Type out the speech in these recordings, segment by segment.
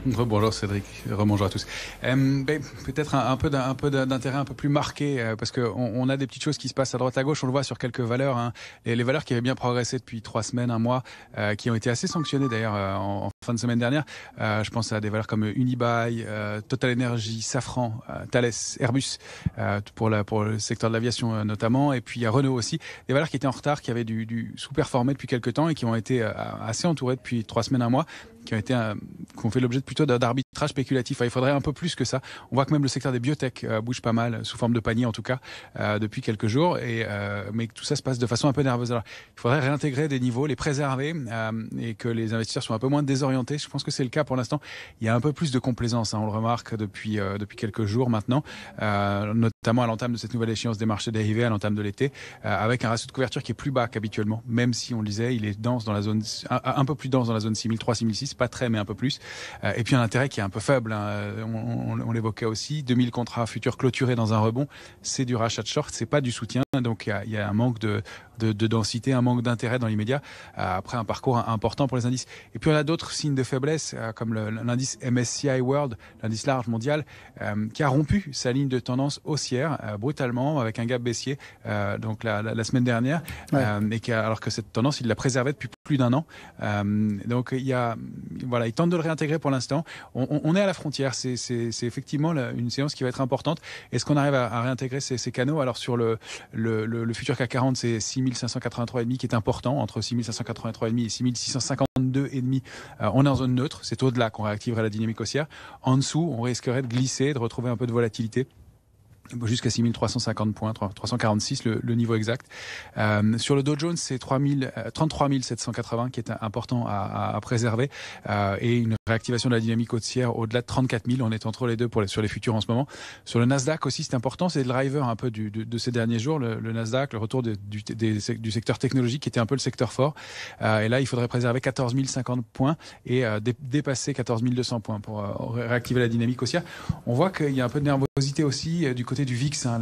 Bonjour Cédric, bonjour à tous. Peut-être un peu d'intérêt un peu plus marqué parce que on a des petites choses qui se passent à droite à gauche. On le voit sur quelques valeurs, hein. Les valeurs qui avaient bien progressé depuis 3 semaines, un mois, qui ont été assez sanctionnées d'ailleurs en fin de semaine dernière. Je pense à des valeurs comme Unibail, Total Energy, Safran, Thales, Airbus pour le secteur de l'aviation notamment, et puis il y a Renault aussi. Des valeurs qui étaient en retard, qui avaient du sous-performé depuis quelques temps et qui ont été assez entourées depuis 3 semaines, un mois, qui ont fait l'objet plutôt d'arbitrage spéculatif. Il faudrait un peu plus que ça. On voit que même le secteur des biotech bouge pas mal, sous forme de panier en tout cas, depuis quelques jours, mais tout ça se passe de façon un peu nerveuse. Alors, il faudrait réintégrer des niveaux, les préserver, et que les investisseurs soient un peu moins désorientés. Je pense que c'est le cas pour l'instant. Il y a un peu plus de complaisance, hein, on le remarque depuis quelques jours maintenant, notamment à l'entame de cette nouvelle échéance des marchés dérivés, à l'entame de l'été, avec un ratio de couverture qui est plus bas qu'habituellement, même si on le disait, il est dense dans la zone, un peu plus dense dans la zone 6003, 6006, pas très, mais un peu plus. Et puis un intérêt qui est un peu faible, hein. On l'évoquait aussi, 2000 contrats futurs clôturés dans un rebond, c'est du rachat de short, c'est pas du soutien, donc il y a un manque de densité, un manque d'intérêt dans l'immédiat, après un parcours important pour les indices. Et puis on a d'autres signes de faiblesse, comme l'indice MSCI World, l'indice large mondial, qui a rompu sa ligne de tendance haussière brutalement avec un gap baissier donc la semaine dernière, ouais. Alors que cette tendance, il l'a préservée depuis plus d'un an. Donc il tente de le réintégrer pour l'instant. On est à la frontière, c'est effectivement une séance qui va être importante. Est-ce qu'on arrive à réintégrer ces canaux? Alors sur le futur CAC 40, c'est 6583,5 qui est important, entre 6583,5 et 6652,5. On est en zone neutre, c'est au-delà qu'on réactiverait la dynamique haussière. En dessous, on risquerait de glisser, de retrouver un peu de volatilité jusqu'à 6350 points, 346 le niveau exact. Sur le Dow Jones, c'est 33 780 qui est important à préserver, et une réactivation de la dynamique haussière au-delà de 34 000. On est entre les deux sur les futurs en ce moment. Sur le Nasdaq aussi, c'est important, c'est le driver un peu de ces derniers jours, le Nasdaq, le retour du secteur technologique qui était un peu le secteur fort. Et là, il faudrait préserver 14 050 points et dépasser 14 200 points pour réactiver la dynamique haussière. On voit qu'il y a un peu de nervosité aussi du côté du VIX, hein,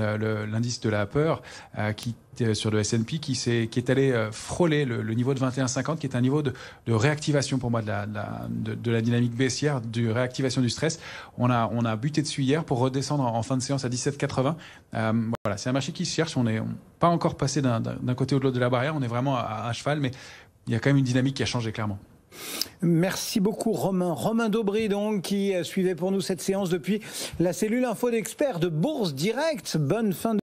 l'indice de la peur, qui sur le S&P qui est allé frôler le niveau de 21,50, qui est un niveau de réactivation pour moi de la dynamique baissière, de réactivation du stress. On a buté dessus hier pour redescendre en fin de séance à 17,80. Voilà, c'est un marché qui se cherche. On n'est pas encore passé d'un côté ou de l'autre de la barrière. On est vraiment à cheval, mais il y a quand même une dynamique qui a changé clairement. Merci beaucoup Romain Daubry donc, qui suivait pour nous cette séance depuis la cellule info d'experts de Bourse Direct. Bonne fin de